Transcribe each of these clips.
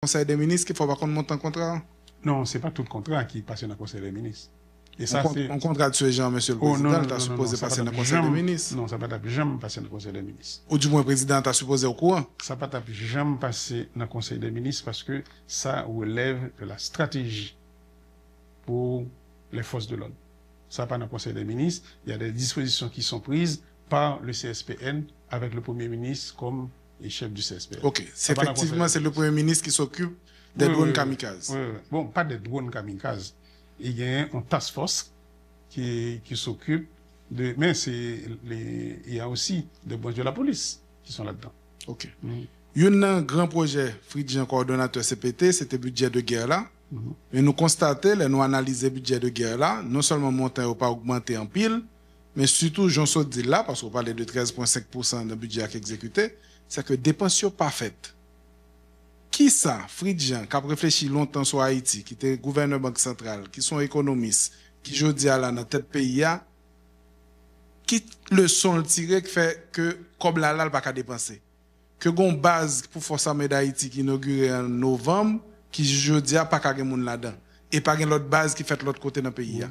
Conseil des ministres qu'il faut pas qu'on monte un contrat? Non, c'est pas tout le contrat qui passe dans le Conseil des ministres. Et ça, c'est... On contrat de ce genre, monsieur le président, tu as supposé passer dans le Conseil des ministres. Non, ça ne va jamais passer dans le Conseil des ministres. Ou du moins, le président t'a supposé au courant. Ça ne va jamais passer dans le Conseil des ministres parce que ça relève de la stratégie pour les forces de l'ordre. Ça pas dans le Conseil des ministres. Il y a des dispositions qui sont prises par le CSPN avec le Premier ministre comme chef du CSPN. Ok, effectivement, c'est le Premier ministre qui s'occupe des drones kamikazes. Oui. Bon, pas des drones kamikazes. Il y a un task force qui s'occupe de... Mais il y a aussi des branches de la police qui sont là-dedans. Ok. Il y a un grand projet, Fridjian, coordonnateur CPT, c'était budget de guerre là. Mais nous constatons, nous analysons le budget de guerre là, non seulement montant ou pas augmenté en pile, mais surtout, j'en saute dit là, parce qu'on parlait de 13,5% de budget à exécuté, c'est que dépenses pas faites. Qui ça, Fridjian, qui a réfléchi longtemps sur Haïti, qui était gouverneur banque centrale, qui sont économistes, qui aujourd'hui à la tête pays, qui leçon le tiré qui fait que comme là, il pas qu'à dépenser. Que gon base pour force armée d'Haïti qui inauguré en novembre, qui aujourd'hui a pas qu'à moun là-dedans. Et pas l'autre base qui fait l'autre côté dans le pays.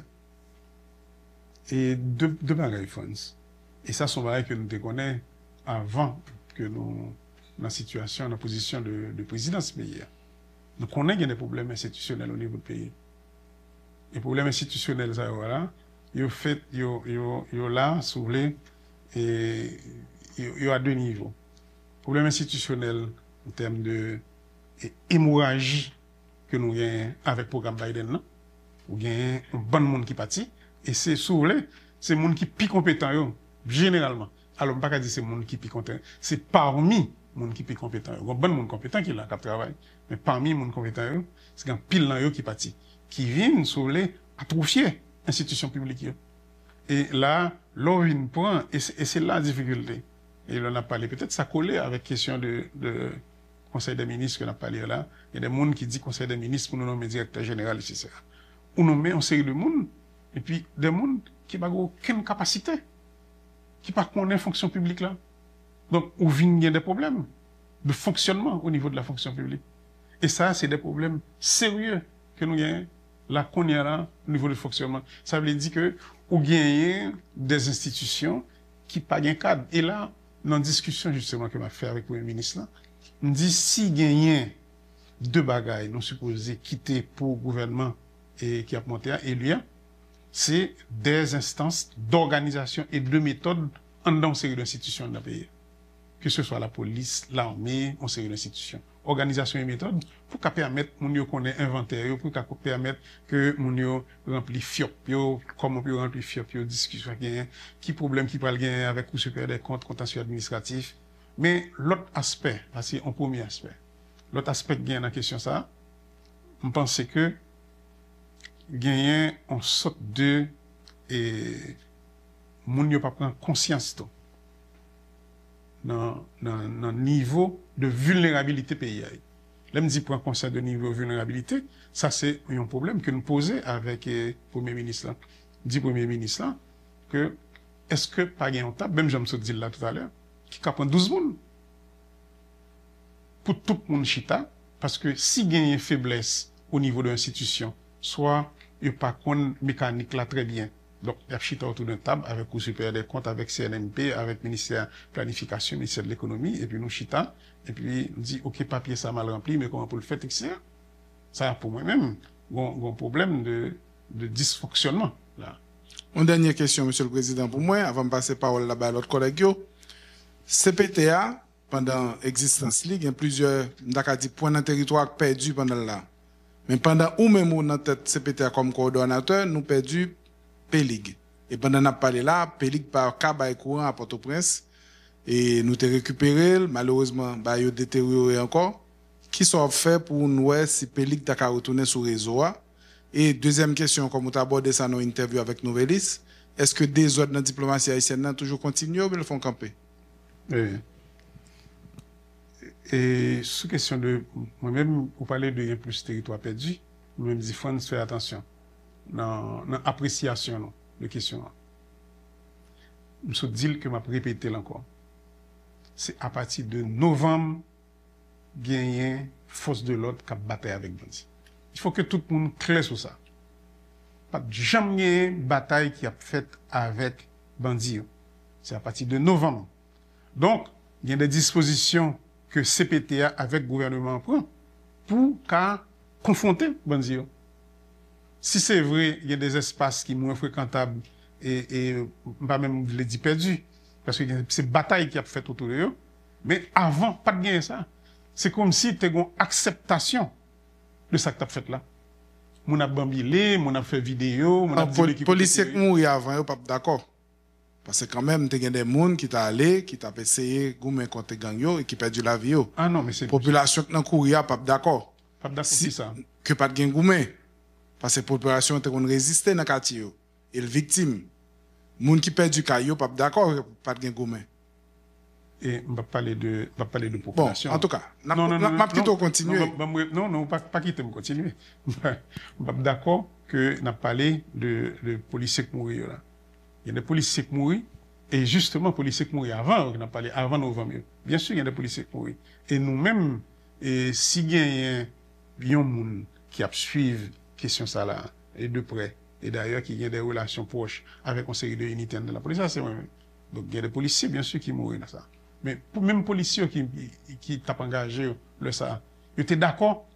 Et deux bagages, France. Et ça, sont bagages que nous connaissons avant que nous, dans la situation, dans la position de présidence pays. Nous connaissons qu'il y a des problèmes institutionnels au niveau du pays. Les problèmes institutionnels, ça, voilà, ils sont là, si vous voulez, et ils sont à deux niveaux. Problème institutionnel en termes de hémorragie que nous avons avec le programme Biden, ou bien un bon monde qui partit, et c'est, si vous voulez, c'est le monde qui est plus compétent, généralement. Alors, on ne peut pas dire que c'est le monde qui est plus compétent, c'est parmi les monde qui est plus compétent. Il y a un bon monde compétent qui est là, qui travaille, mais parmi les monde compétents, c'est un pile dans qui partit, qui viennent, si vous voulez, atrophier l'institution publique. Et là, l'on vient prendre, et c'est là la difficulté. Et l'on a parlé, peut-être ça collait avec la question de Conseil des ministres qu'on a parlé là. Il y a des gens qui disent Conseil des ministres pour nous nommer directeur général, etc. On nomme une série de monde, et puis des gens qui n'ont aucune capacité, qui ne connaissent pas la fonction publique là. Donc, on vient il y a des problèmes de fonctionnement au niveau de la fonction publique. Et ça, c'est des problèmes sérieux que nous avons là qu'on y a là au niveau du fonctionnement. Ça veut dire que vous gagnez des institutions qui n'ont pas de cadre. Et là, dans la discussion justement que m'a fait avec le Premier ministre, on dit si gagnez deux bagailles, nous supposons quitter pour le gouvernement et qui a monté à élu, c'est des instances d'organisation et de méthode dans une série d'institutions dans le pays. Que ce soit la police, l'armée, une série d'institutions. Organisation et méthode pour permettre mon qu'on ait inventaire, pour permettre que mon rempli FIOP, comment on peut remplir FIOP, discussion qui problème qui peut gagner avec le supérieur des comptes, contentieux administratif. Mais l'autre aspect, c'est un premier aspect. L'autre aspect qui gagne dans la question ça, on pense que gagner en sorte de mon ne pas prendre conscience dans le niveau de vulnérabilité pays. Là, me dit prendre conscience de niveau de vulnérabilité, ça c'est un problème que nous posons avec le Premier ministre là. Dit Premier ministre là que est-ce que pas gain table, même j'aime se dire là tout à l'heure, qui prend 12 monde pour tout le monde chita, parce que si il y a une faiblesse au niveau de l'institution, soit il n'y a pas une mécanique là très bien, donc il y a chita autour d'une table avec le supérieur des comptes, avec CNMP, avec le ministère de la planification, le ministère de l'économie, et puis nous chita, et puis on dit ok papier ça mal rempli, mais comment pour le faire, etc. Ça pour moi-même, un problème de dysfonctionnement là. Une dernière question, Monsieur le Président, pour moi, avant de passer parole là-bas à l'autre collègue. CPTA, pendant l'existence il y a plusieurs points de territoire perdus pendant là. Mais pendant ou même dans tête CPTA comme coordonnateur, nous perdu Pélig. Et pendant qu'on parlé là, Pélig par câble courant à Port-au-Prince. Et nous t'ai récupéré, malheureusement, il a détérioré encore. Qui sont fait pour nous si Pélig t'a retourner sur le réseau? Et deuxième question, comme vous avez abordé ça dans l'interview avec Novelis, est-ce que des autres dans la diplomatie haïtienne toujours continuent ou ils font camper? Oui. Et sous question de moi-même, vous parlez de plus territoire perdu, moi-même, dis faut faire attention dans l'appréciation de question. Je me dis que je vais répéter encore. C'est à partir de novembre, gagner force de l'ordre qui a bataille avec bandit. Il faut que tout le monde clair sur ça. Pas jamais bataille qui a faite avec bandit. C'est à partir de novembre. Donc, il y a des dispositions que CPTA avec le gouvernement prend pour confronter bandit. Si c'est vrai, il y a des espaces qui sont moins fréquentables et pas même je l'ai dit perdu parce que c'est bataille qui a fait autour de eux. Mais avant, pas de gain ça. C'est comme si tu as une acceptation de ça que tu as fait là. Mon a bambilé, mon a fait vidéo, mon a dit les policiers qui mourent avant, ils pas d'accord. Parce que quand même, tu as des gens qui t'a allé, qui t'a essayé de gommer contre gang yo et qui perdu la vie. Ah non, mais c'est population qui n'a courir pas d'accord. Pas d'accord si ça. Que pas de gang gommer. Parce que la population était résisté dans le quartier. Et les victimes, les gens qui perdent du caillou, pas d'accord, pas de gang gommer. Et on va parler de population. Bon, en tout cas, non, plutôt continuer. Non, pas quitter, me continuer. Je suis d'accord que on a parlé de policiers qui mourent là. Il y a des policiers qui mourent et justement les policiers qui mourent avant, on a parlé avant novembre. Bien sûr, il y a des policiers qui mourent. Et nous-mêmes, si il y a des gens qui suivent question ça là et de près et d'ailleurs qui a des relations proches avec une série de unités de la police, ça c'est moi-même. Donc il y a des policiers bien sûr qui mourent dans ça. Mais pour même policiers qui t'ont engagé le ça, ils étaient d'accord,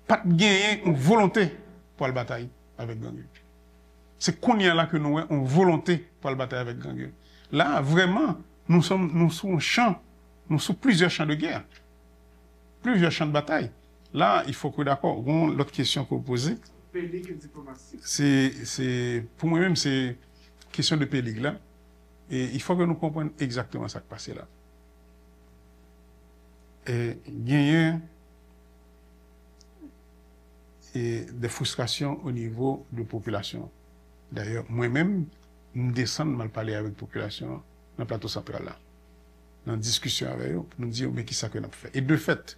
pas de gagner une volonté pour la bataille avec gang. C'est qu'on y a là que nous avons une volonté pour la bataille avec gang. Là, vraiment, nous sommes sous plusieurs champs de guerre, plusieurs champs de bataille. Là, il faut que d'accord, l'autre question que vous posez, c'est pour moi-même, c'est question de pélig là. Et il faut que nous comprenions exactement ce qui passe là. Et gagner des frustrations au niveau de la population. D'ailleurs, moi-même, nous descendons mal parler avec la population dans le plateau central là. Dans la discussion avec eux, nous disons, mais qui ça que nous avons fait? Et de fait,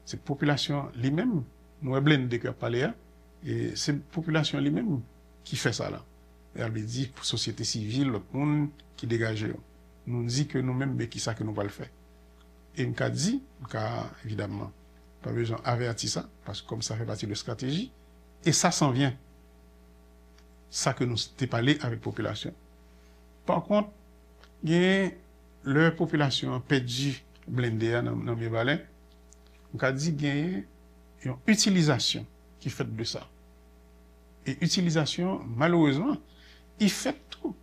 cette population lui-même, nous avons blindé que parler, et c'est la population lui-même qui fait ça là. Et elle dit, pour la société civile, l'autre monde qui dégage. Nous dit que nous-mêmes, mais qui ça que nous allons faire? Et nous avons dit, évidemment, pas besoin d'avertir ça, parce que comme ça fait partie de la stratégie, et ça s'en vient. Ça que nous t'ai parlé avec la population. Par contre, il y a leur population perdue blindée dans mes balais. On a dit qu'il y a une utilisation qui fait de ça. Et utilisation, malheureusement, il fait tout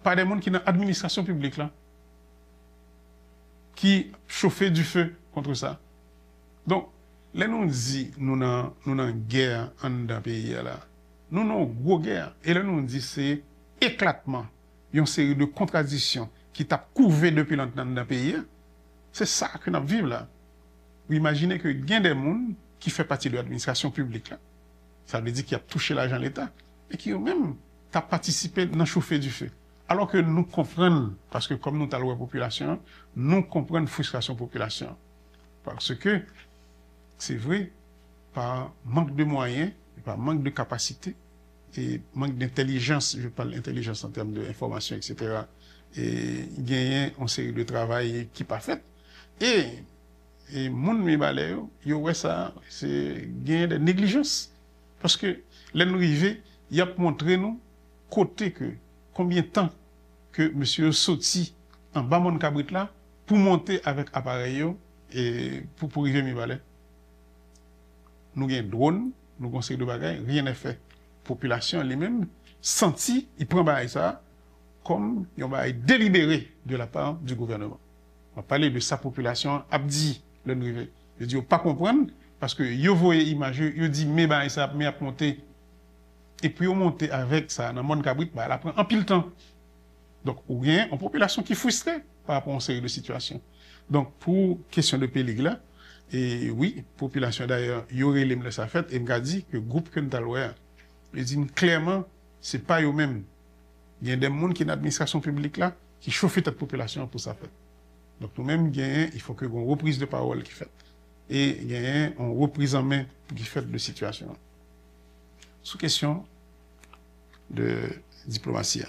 par des gens qui sont dans l'administration publique là, qui chauffent du feu contre ça. Donc, là, nous dit nous avons une guerre dans le pays là. Nous avons une grosse guerre. Et là, nous dit c'est éclatement. Il y a une série de contradictions qui t'a couvé depuis longtemps dans le pays. C'est ça que nous vivons là. Vous imaginez que il y a des gens qui font partie de l'administration publique là. Ça veut dire qu'il a touché l'argent de l'État et qui eux-mêmes ont participé dans le chauffer du feu. Alors que nous comprenons, parce que comme nous avons la population, nous comprenons la frustration de la population. Parce que c'est vrai, par manque de moyens, par manque de capacité et manque d'intelligence, je parle d'intelligence en termes d'information, etc. Et il y a une série de travail qui n'est pas fait. Et moun mi balé yo ouais ça c'est gain de négligence parce que l'arrivée il a montré nous côté que combien de temps que monsieur sorti en bas mon cabrit là pour monter avec appareil yo et pour arriver mi balé nous gain drone nous conseil de bagaille rien n'est fait population lui-même senti il prend bail ça comme un bail délibéré de la part du gouvernement. On va parler de sa population abdi le rivé. Je dis pas comprendre parce que yo voyez image yo dit mais bah ça mais à monter et puis on monte avec ça dans monde cabrit bah elle prend en pile temps. Donc ou bien en population qui frustrée par rapport à une série de situations. Donc pour question de pélig là et oui, population d'ailleurs yo relève le ça fait et m'a dit que groupe que nous allons il dit clairement c'est pas eux même. Il y a des gens qui dans l'administration publique là qui chauffent cette population pour ça fait. Donc nous-mêmes, il faut que une reprise de parole qui fait. Et il y a une reprise en main qui fait de situation. Sous question de diplomatie.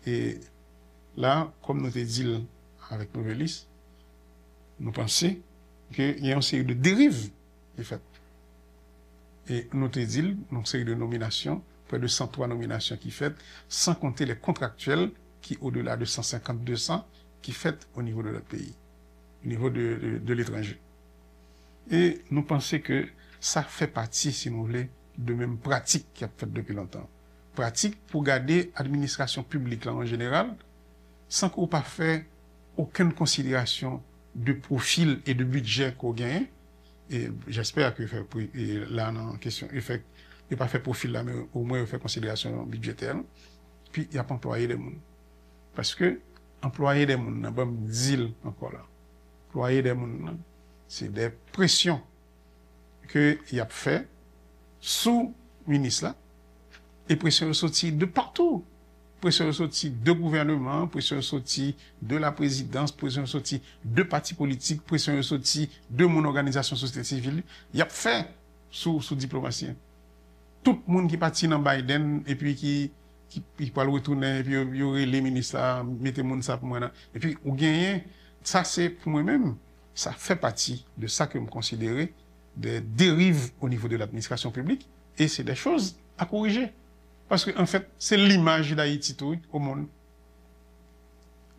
Et là, comme nous t'ai dit avec Novelis, nous pensons qu'il y a une série de dérives qui est faite. Et nous te dit, une série de nominations, près de 103 nominations qui faites, sans compter les contractuels qui, au-delà de 150-200, qui faites au niveau de notre pays, au niveau de l'étranger. Et nous pensons que ça fait partie, si vous voulez, de même pratique qui a fait depuis longtemps. Pratique pour garder l'administration publique là en général, sans qu'on pas fait aucune considération de profil et de budget qu'on gagne. Et j'espère que là, en question, il n'a pas fait profil là, mais au moins il fait considération budgétaire. Puis il a pas employé des gens. Parce que employer des gens, n'a pas dit encore là. Employer des gens, c'est des pressions qu'il a fait sous ministre là, et pression sortie de partout. Pression sortie de gouvernement, pression sortie de la présidence, pression sortie de partis politiques, pression sortie de mon organisation société civile. Il a fait sous diplomatie. Tout le monde qui partit dans Biden et puis qui peut retourner et puis il y aurait les ministres là, mettez monde ça pour moi là. Et puis ou gagner, ça c'est pour moi-même, ça fait partie de ça que je considère des dérives au niveau de l'administration publique et c'est des choses à corriger. Parce que, en fait, c'est l'image d'Haïti tout au monde.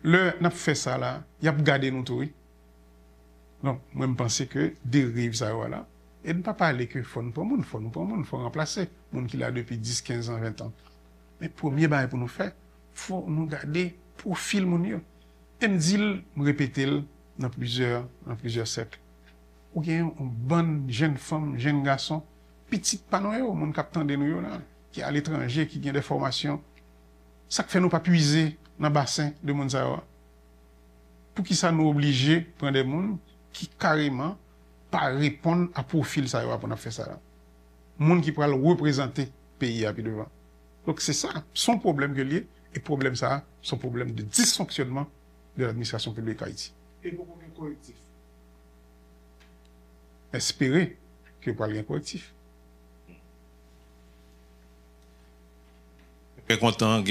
Le, n'a fait ça là, il a gardé nous tout. Donc, moi, je pense que dérive ça, voilà. Et ne pas parler que faut nous prendre, faut remplacer. Monde qui l'a depuis 10, 15 ans, 20 ans. Mais premier bail pour nous faire, faut nous garder profil mon yo. Et me dit, me répéter dans plusieurs siècles. Ou bien une bonne jeune femme, jeune garçon, petite panoyo, mon capitaine de nous là. Qui est à l'étranger, qui a des formations, ça fait nous pas puiser dans le bassin de Monsawa. Pour qui ça nous oblige de prendre des gens qui carrément pas répondre à profil ça pour nous faire ça là. Monde qui pourra représenter le pays à puis devant. Donc c'est ça, son problème que lié et problème ça, son problème de dysfonctionnement de l'administration publique Haïti. Et pour un collectif. Espérer que pour un collectif. Très content